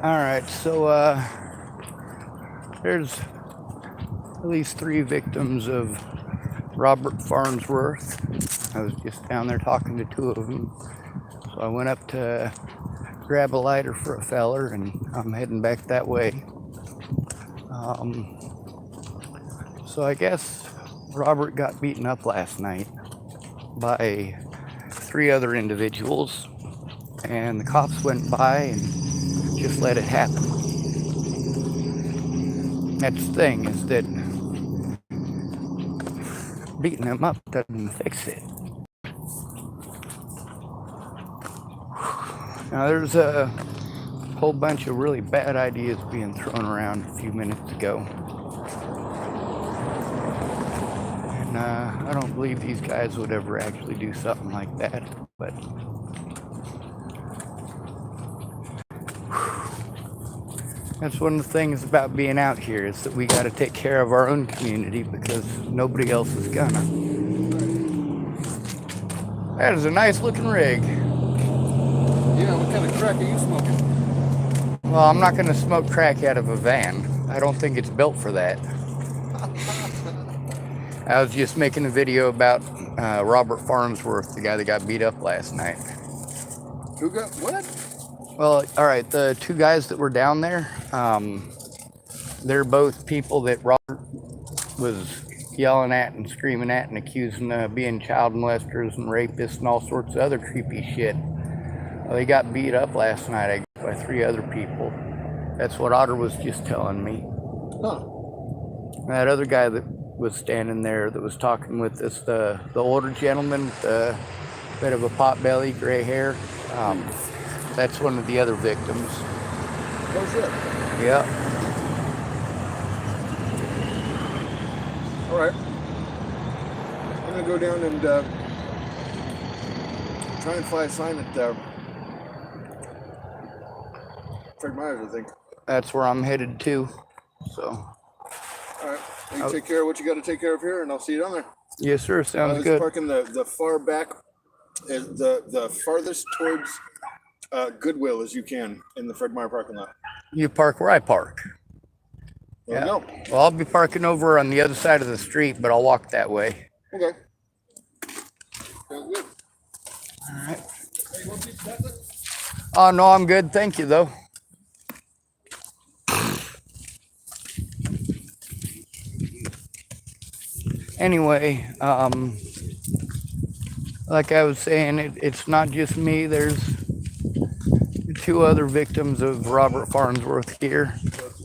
All right, so there's at least 3 victims of Robert Farnsworth. I was just down there talking to 2 of them. So I went up to grab a lighter for a feller, and I'm heading back that way. So I guess Robert got beaten up last night by 3 other individuals, and the cops went by and just let it happen. That's the thing, is that beating him up doesn't fix it. Now there's a whole bunch of really bad ideas being thrown around a few minutes ago. And I don't believe these guys would ever actually do something like that, but that's one of the things about being out here, is that we got to take care of our own community because nobody else is gonna. That is a nice looking rig. Yeah, what kind of crack are you smoking? Well, I'm not going to smoke crack out of a van. I don't think it's built for that. I was just making a video about Robert Farnsworth, the guy that got beat up last night. Who got what? Well, all right, the 2 guys that were down there, they're both people that Robert was yelling at and screaming at and accusing of being child molesters and rapists and all sorts of other creepy shit. Well, they got beat up last night, I guess, by 3 other people. That's what Otter was just telling me. Huh. That other guy that was standing there that was talking with us, the older gentleman with a bit of a pot belly, gray hair, that's one of the other victims. Oh, shit. Yeah. All right. I'm going to go down and try and fly a sign at Fred Meyer's, I think. That's where I'm headed to. So. All right. You take care of what you got to take care of here, and I'll see you down there. Yes, sir. Sounds good. Parking the far back, the farthest towards Goodwill as you can in the Fred Meyer parking lot. You park where I park. There we go. Well, I'll be parking over on the other side of the street, but I'll walk that way. Okay. Sounds good. All right. Hey, you want to see that? Oh, no, I'm good. Thank you, though. Anyway, like I was saying, it's not just me. There's 2 other victims of Robert Farnsworth here.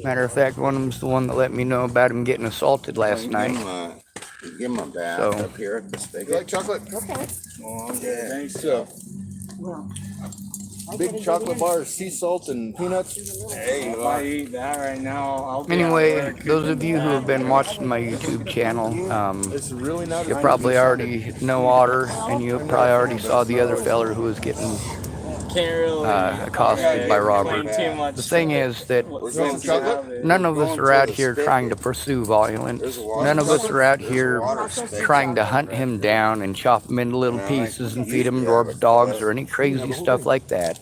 Matter of fact, one of them's the one that let me know about him getting assaulted last night. Give him a bath So- up here at the You spigot. like chocolate? Okay. Oh, yeah. Thanks. Well, I Big gotta chocolate get in. bars, sea salt, and peanuts. Hey, If I eat that right now, I'll be Anyway, at work. those of you who have been watching my YouTube channel, It's really not. you probably already know Otter, and you probably already saw the other feller who was getting Can't really accosted by Robert. explain too much. The thing is that none of us are out here trying to pursue violence. None of us are out here trying to hunt him down and chop him into little pieces and feed him to dogs or any crazy stuff like that.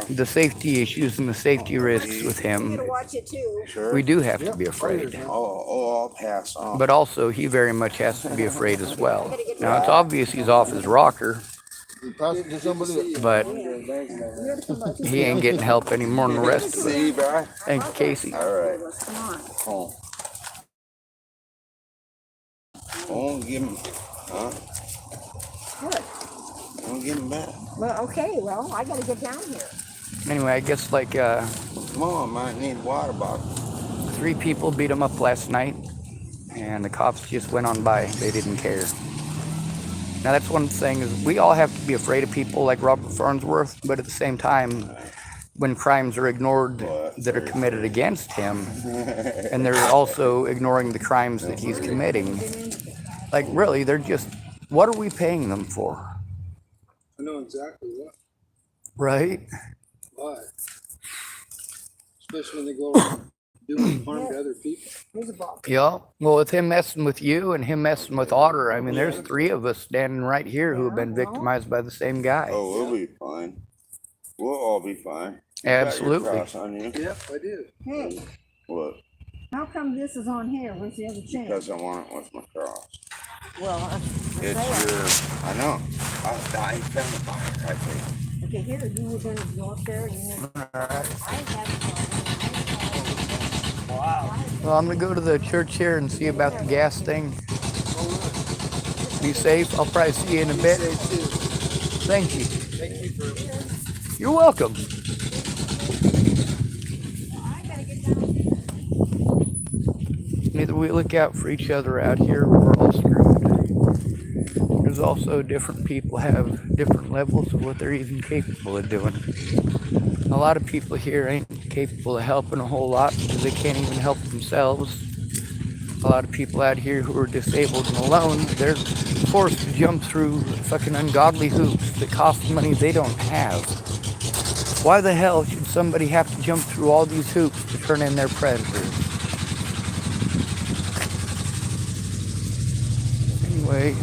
The safety issues and the safety risks with I'm him, gonna watch it too. we do have to be afraid. I'll pass on. But also, he very much has to be afraid as well. Now, it's obvious he's off his rocker, Pass it to somebody. but he ain't getting help any more than the rest of us. See, bro. Thank you, Casey. All right. Come on. Oh. Don't give him, huh? What? Don't give him back. Well, okay, well, I gotta get down here. Anyway, I guess like Come on, might need water bottle. 3 people beat him up last night, and the cops just went on by. They didn't care. Now, that's one thing, is we all have to be afraid of people like Robert Farnsworth, but at the same time, when crimes are ignored that are committed against him, and they're also ignoring the crimes that he's committing, like really, they're just, what are we paying them for? I know exactly what. Right? Why? Especially when they go around doing harm to other people. Here's a ball. Yeah. Well, with him messing with you and him messing with Otter, I mean, there's 3 of us standing right here who have been victimized by the same guy. Oh, we'll be fine. We'll all be fine. You got your Absolutely. cross on you. Yep, I do. Hey, What? how come this is on here? Where's the other chain? Because I want it with my cross. Well, for It's sale. your. I know. I found the buyer, I think. Okay, here, you were gonna go up there and you know. I have. Well, I'm going to go to the church here and see about the gas thing. Be safe. I'll probably see you in a bit. Thank you. Thank you for. You're welcome. Neither we look out for each other out here, we're all screwed. There's also different people have different levels of what they're even capable of doing. A lot of people here ain't capable of helping a whole lot because they can't even help themselves. A lot of people out here who are disabled and alone, they're forced to jump through fucking ungodly hoops that cost money they don't have. Why the hell should somebody have to jump through all these hoops to turn in their predators? Anyway,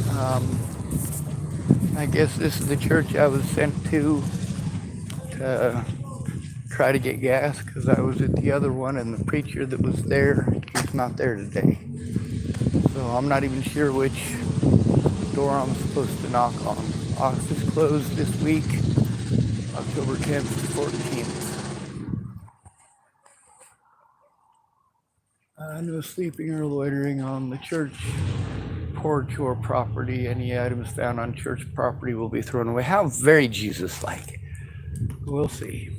I guess this is the church I was sent to try to get gas because I was at the other one and the preacher that was there, he's not there today. So I'm not even sure which door I'm supposed to knock on. Office closed this week, October 10th to 14th. No sleeping or loitering on the church porch or property. Any items found on church property will be thrown away. How very Jesus-like. We'll see.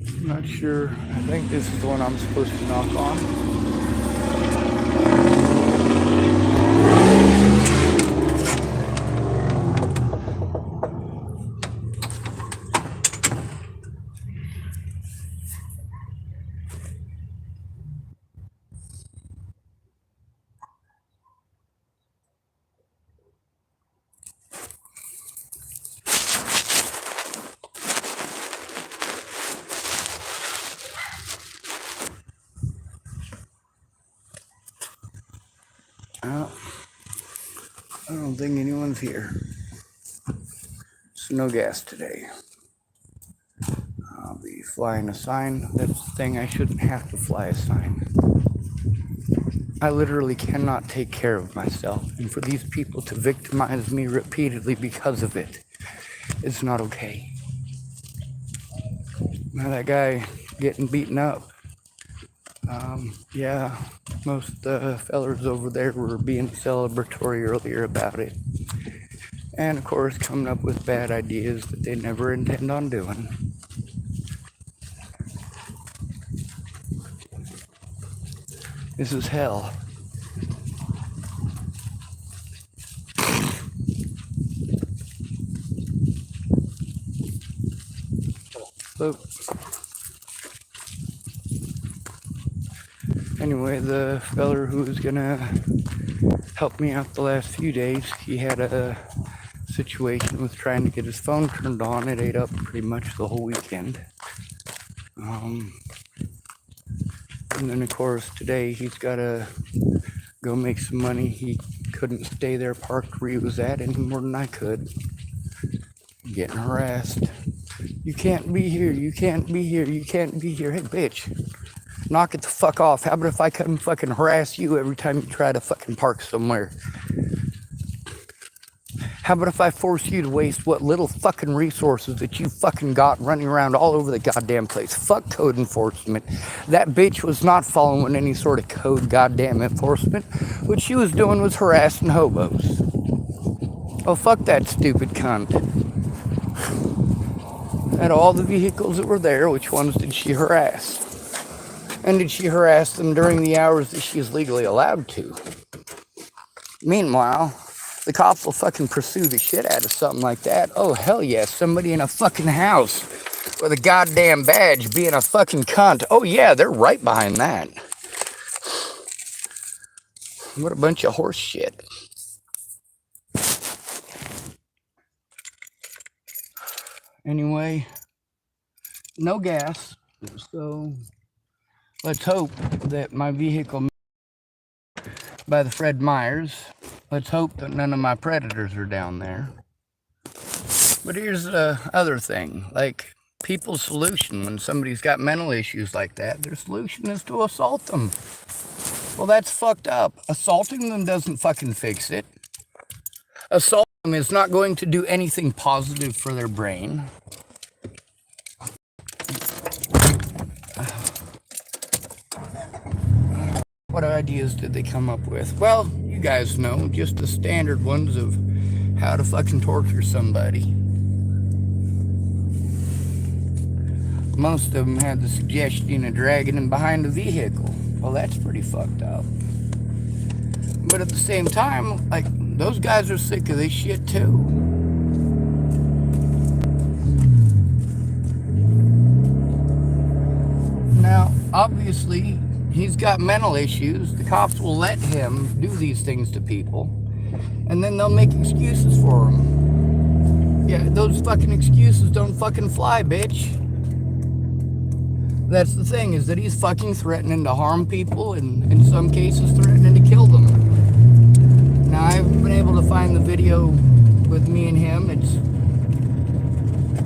I'm not sure. I think this is the one I'm supposed to knock on. I don't think anyone's here. So no gas today. I'll be flying a sign. That's the thing, I shouldn't have to fly a sign. I literally cannot take care of myself. And for these people to victimize me repeatedly because of it, it's not okay. Now that guy getting beaten up. Yeah, most of the fellers over there were being celebratory earlier about it. And of course, coming up with bad ideas that they never intend on doing. This is hell. So, anyway, the feller who was gonna help me out the last few days, he had a situation with trying to get his phone turned on. It ate up pretty much the whole weekend. And then of course today he's gotta go make some money. He couldn't stay there parked where he was at any more than I could. Getting harassed. You can't be here, you can't be here, you can't be here. Hey bitch, knock it the fuck off. How about if I come fucking harass you every time you try to fucking park somewhere? How about if I force you to waste what little fucking resources that you fucking got running around all over the goddamn place? Fuck code enforcement. That bitch was not following any sort of code goddamn enforcement. What she was doing was harassing hobos. Oh, fuck that stupid cunt. Out of all the vehicles that were there, which ones did she harass? And did she harass them during the hours that she is legally allowed to? Meanwhile, the cops will fucking pursue the shit out of something like that. Oh, hell yes, somebody in a fucking house with a goddamn badge being a fucking cunt. Oh yeah, they're right behind that. What a bunch of horse shit. Anyway, no gas, so let's hope that my vehicle by the Fred Meyers. Let's hope that none of my predators are down there. But here's the other thing, like people's solution when somebody's got mental issues like that, their solution is to assault them. Well, that's fucked up. Assaulting them doesn't fucking fix it. Assaulting them is not going to do anything positive for their brain. What ideas did they come up with? Well, you guys know, just the standard ones of how to fucking torture somebody. Most of them had the suggestion of dragging him behind a vehicle. Well, that's pretty fucked up. But at the same time, like, those guys are sick of this shit too. Now, obviously, he's got mental issues. The cops will let him do these things to people, and then they'll make excuses for him. Yeah, those fucking excuses don't fucking fly, bitch. That's the thing, is that he's fucking threatening to harm people, and in some cases threatening to kill them. Now, I haven't been able to find the video with me and him. It's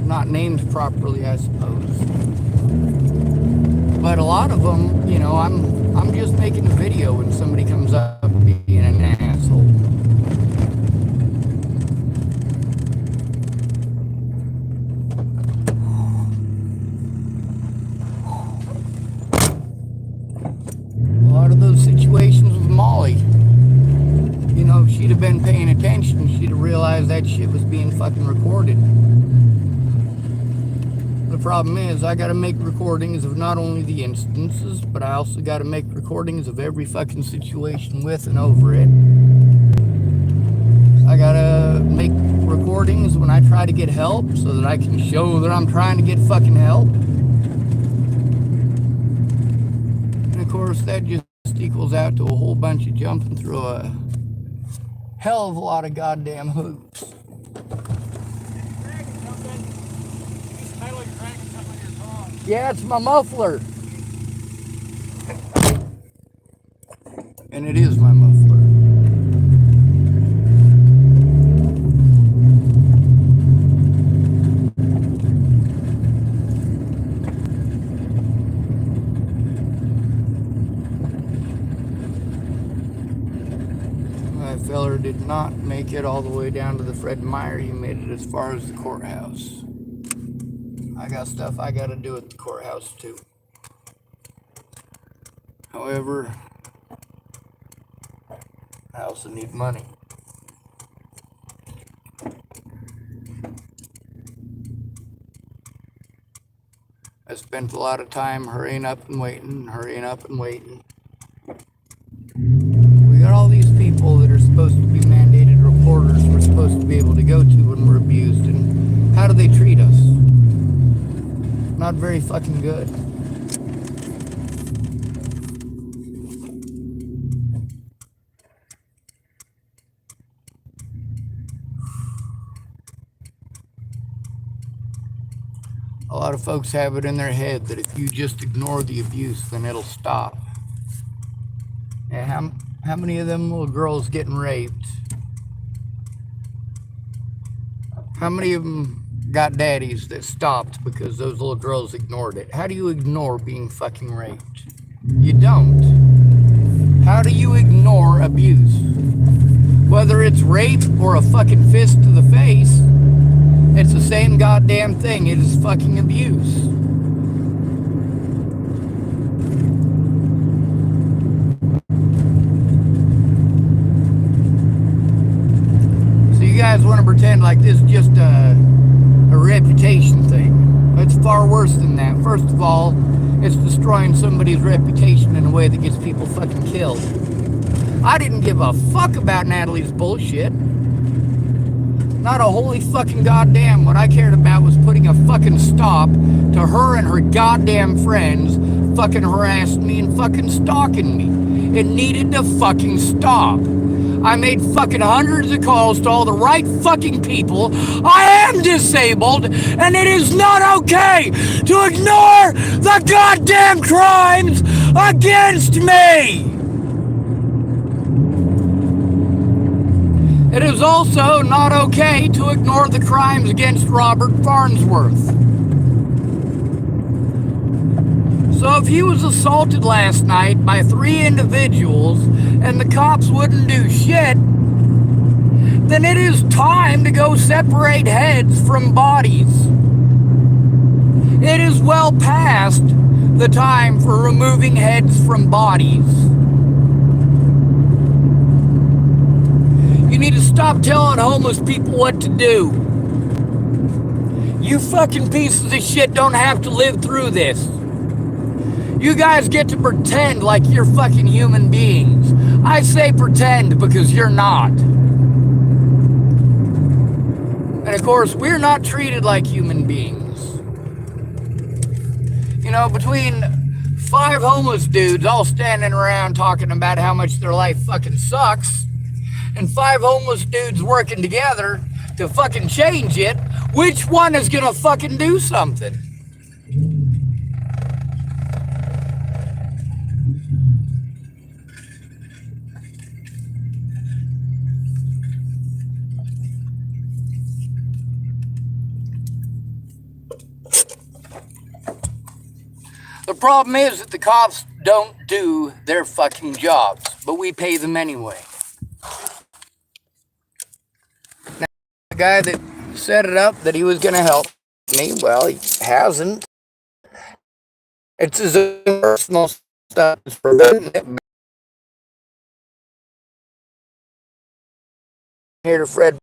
not named properly, I suppose. But a lot of them, you know, I'm just making a video when somebody comes up being an asshole. A lot of those situations with Molly, you know, if she'd have been paying attention, she'd have realized that shit was being fucking recorded. The problem is, I gotta make recordings of not only the instances, but I also gotta make recordings of every fucking situation with and over it. I gotta make recordings when I try to get help so that I can show that I'm trying to get fucking help. And of course, that just equals out to a whole bunch of jumping through a hell of a lot of goddamn hoops. Yeah, it's my muffler. And it is my muffler. That feller did not make it all the way down to the Fred Meyer. He made it as far as the courthouse. I got stuff I gotta do at the courthouse too. However, I also need money. I spent a lot of time hurrying up and waiting, We got all these people that are supposed to be mandated reporters we're supposed to be able to go to when we're abused, and how do they treat us? Not very fucking good. A lot of folks have it in their head that if you just ignore the abuse, then it'll stop. And how many of them little girls getting raped? How many of them got daddies that stopped because those little girls ignored it? How do you ignore being fucking raped? You don't. How do you ignore abuse? Whether it's rape or a fucking fist to the face, it's the same goddamn thing. It is fucking abuse. So you guys want to pretend like this is just a reputation thing. It's far worse than that. First of all, it's destroying somebody's reputation in a way that gets people fucking killed. I didn't give a fuck about Natalie's bullshit. Not a holy fucking goddamn. What I cared about was putting a fucking stop to her and her goddamn friends fucking harassing me and fucking stalking me. It needed to fucking stop. I made fucking hundreds of calls to all the right fucking people. I am disabled, and it is not okay to ignore the goddamn crimes against me. It is also not okay to ignore the crimes against Robert Farnsworth. Now, if he was assaulted last night by 3 individuals and the cops wouldn't do shit, then it is time to go separate heads from bodies. It is well past the time for removing heads from bodies. You need to stop telling homeless people what to do. You fucking pieces of shit don't have to live through this. You guys get to pretend like you're fucking human beings. I say pretend because you're not. And of course, we're not treated like human beings. You know, between 5 homeless dudes all standing around talking about how much their life fucking sucks, and 5 homeless dudes working together to fucking change it, which one is gonna fucking do something? The problem is that the cops don't do their fucking jobs, but we pay them anyway. Now, the guy that set it up that he was going to help me, well, he hasn't. It's his own personal stuff. It's preventing it. Here to Fred.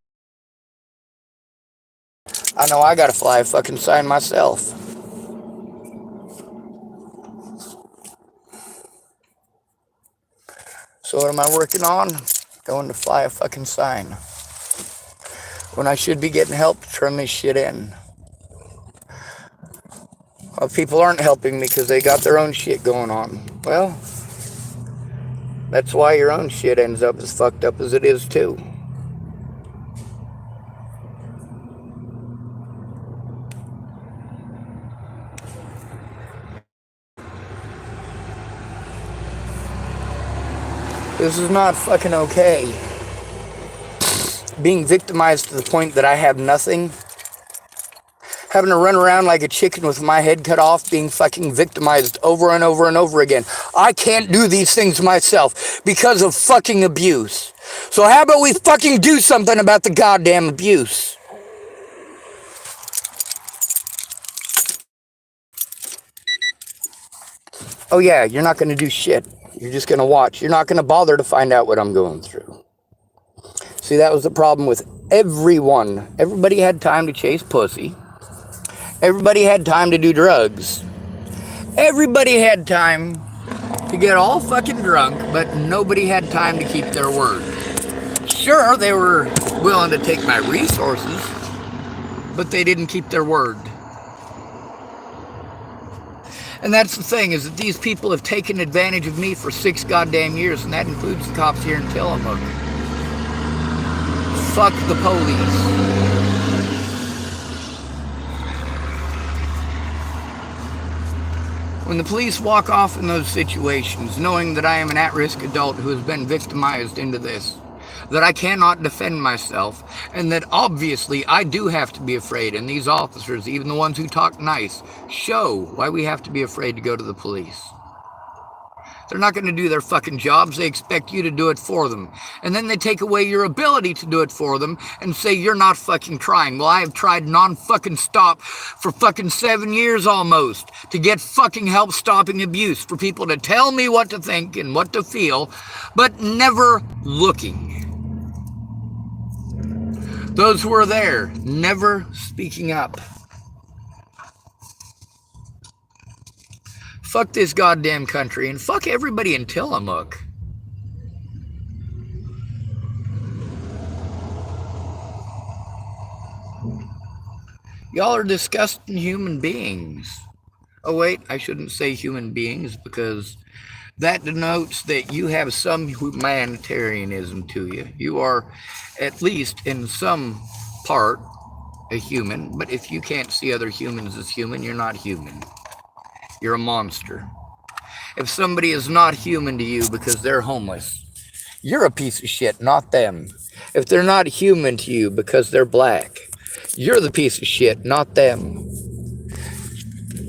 I know I got to fly a fucking sign myself. So what am I working on? Going to fly a fucking sign. When I should be getting help to turn this shit in. Well, people aren't helping me because they got their own shit going on. Well, that's why your own shit ends up as fucked up as it is too. This is not fucking okay. Being victimized to the point that I have nothing. Having to run around like a chicken with my head cut off, being fucking victimized over and over and over again. I can't do these things myself because of fucking abuse. So how about we fucking do something about the goddamn abuse? Oh yeah, you're not gonna do shit. You're just going to watch. You're not going to bother to find out what I'm going through. See, that was the problem with everyone. Everybody had time to chase pussy. Everybody had time to do drugs. Everybody had time to get all fucking drunk, but nobody had time to keep their word. Sure, they were willing to take my resources, but they didn't keep their word. And that's the thing, is that these people have taken advantage of me for 6 goddamn years, and that includes the cops here in Tillamook. Fuck the police. When the police walk off in those situations, knowing that I am an at-risk adult who has been victimized into this, that I cannot defend myself, and that obviously I do have to be afraid, and these officers, even the ones who talk nice, show why we have to be afraid to go to the police. They're not going to do their fucking jobs. They expect you to do it for them. And then they take away your ability to do it for them and say you're not fucking trying. Well, I have tried non-fucking stop for fucking 7 years almost to get fucking help stopping abuse, for people to tell me what to think and what to feel, but never looking. Those who are there, never speaking up. Fuck this goddamn country, and fuck everybody in Tillamook. Y'all are disgusting human beings. Oh wait, I shouldn't say human beings, because that denotes that you have some humanitarianism to you. You are, at least in some part, a human, but if you can't see other humans as human, you're not human. You're a monster. If somebody is not human to you because they're homeless, you're a piece of shit, not them. If they're not human to you because they're black, you're the piece of shit, not them.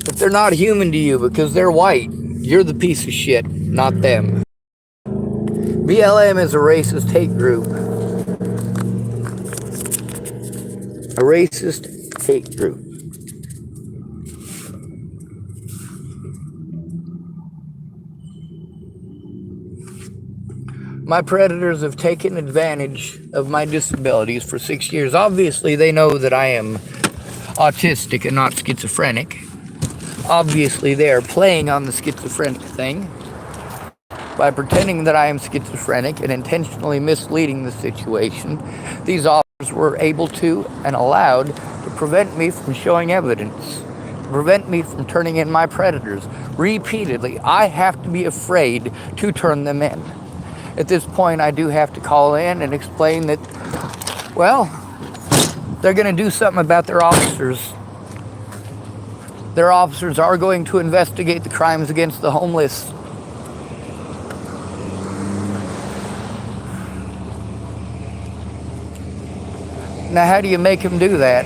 The They're not human to you because they're white. You're the piece of shit, not them. BLM is a racist hate group. A racist hate group. My predators have taken advantage of my disabilities for 6 years. Obviously, they know that I am autistic and not schizophrenic. Obviously, they are playing on the schizophrenic thing by pretending that I am schizophrenic and intentionally misleading the situation. These officers were able to and allowed to prevent me from showing evidence, to prevent me from turning in my predators. Repeatedly, I have to be afraid to turn them in. At this point, I do have to call in and explain that, well, they're going to do something about their officers. Their officers are going to investigate the crimes against the homeless. Now, how do you make them do that?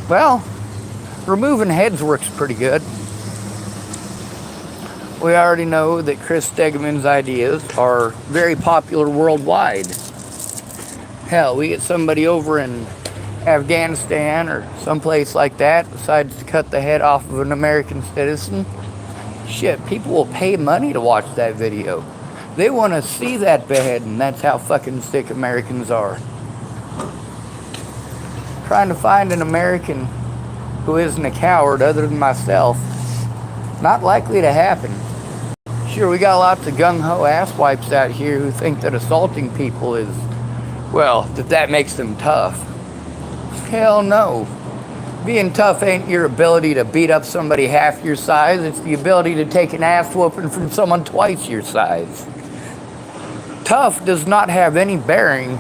Well, removing heads works pretty good. We already know that Chris Stegman's ideas are very popular worldwide. Hell, we get somebody over in Afghanistan or someplace like that decides to cut the head off of an American citizen. Shit, people will pay money to watch that video. They want to see that beheading. That's how fucking sick Americans are. Trying to find an American who isn't a coward other than myself, not likely to happen. Sure, we got lots of gung-ho asswipes out here who think that assaulting people is, well, that makes them tough. Hell no. Being tough ain't your ability to beat up somebody half your size. It's the ability to take an ass whooping from someone twice your size. Tough does not have any bearing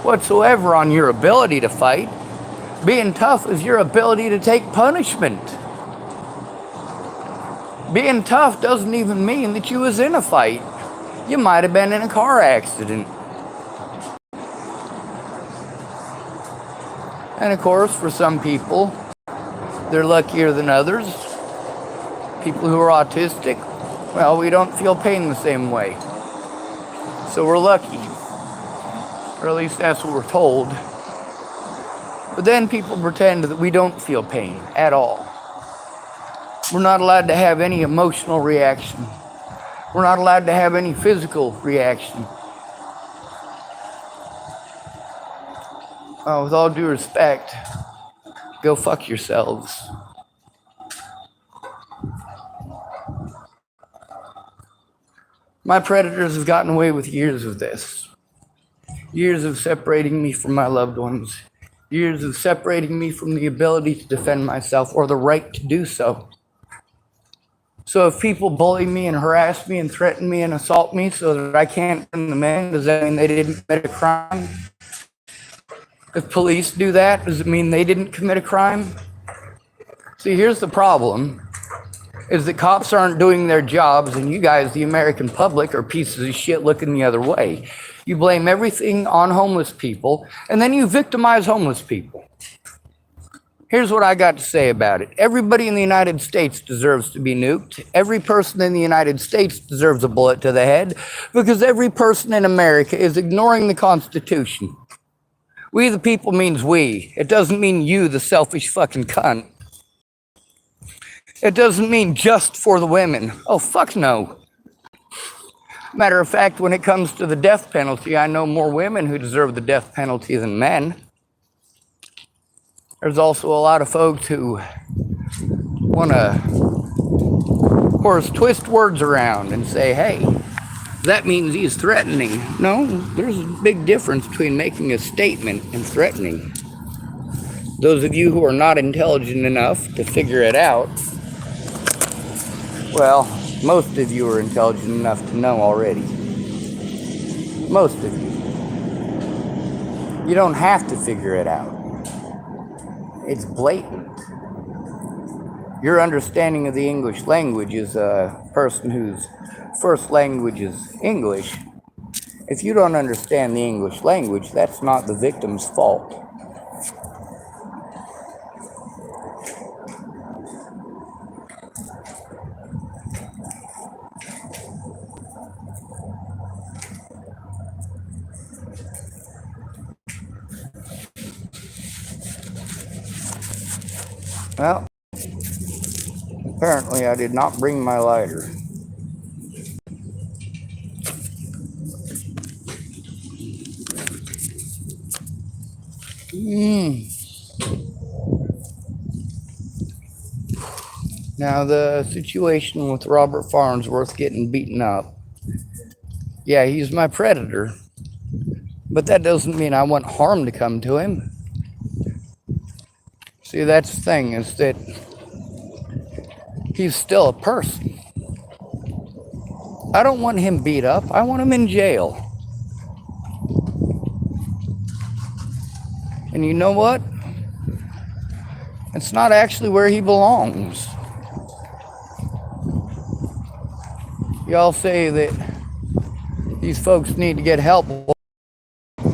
whatsoever on your ability to fight. Being tough is your ability to take punishment. Being tough doesn't even mean that you was in a fight. You might have been in a car accident. And of course, for some people, they're luckier than others. People who are autistic, well, we don't feel pain the same way. So we're lucky. Or at least that's what we're told. But then people pretend that we don't feel pain at all. We're not allowed to have any emotional reaction. We're not allowed to have any physical reaction. With all due respect, go fuck yourselves. My predators have gotten away with years of this. Years of separating me from my loved ones. Years of separating me from the ability to defend myself or the right to do so. So if people bully me and harass me and threaten me and assault me so that I can't turn them in, does that mean they didn't commit a crime? If police do that, does it mean they didn't commit a crime? See, here's the problem, is that cops aren't doing their jobs and you guys, the American public, are pieces of shit looking the other way. You blame everything on homeless people and then you victimize homeless people. Here's what I got to say about it. Everybody in the United States deserves to be nuked. Every person in the United States deserves a bullet to the head because every person in America is ignoring the Constitution. We the people means we. It doesn't mean you, the selfish fucking cunt. It doesn't mean just for the women. Oh, fuck no. Matter of fact, when it comes to the death penalty, I know more women who deserve the death penalty than men. There's also a lot of folks who want to, of course, twist words around and say, hey, that means he's threatening. No, there's a big difference between making a statement and threatening. Those of you who are not intelligent enough to figure it out, well, most of you are intelligent enough to know already. Most of you. You don't have to figure it out. It's blatant. Your understanding of the English language is a person whose first language is English. If you don't understand the English language, that's not the victim's fault. Well, apparently I did not bring my lighter. Now, the situation with Robert Farnsworth getting beaten up. Yeah, he's my predator. But that doesn't mean I want harm to come to him. See, that's the thing, is that he's still a person. I don't want him beat up. I want him in jail. And you know what? It's not actually where he belongs. Y'all say that these folks need to get help.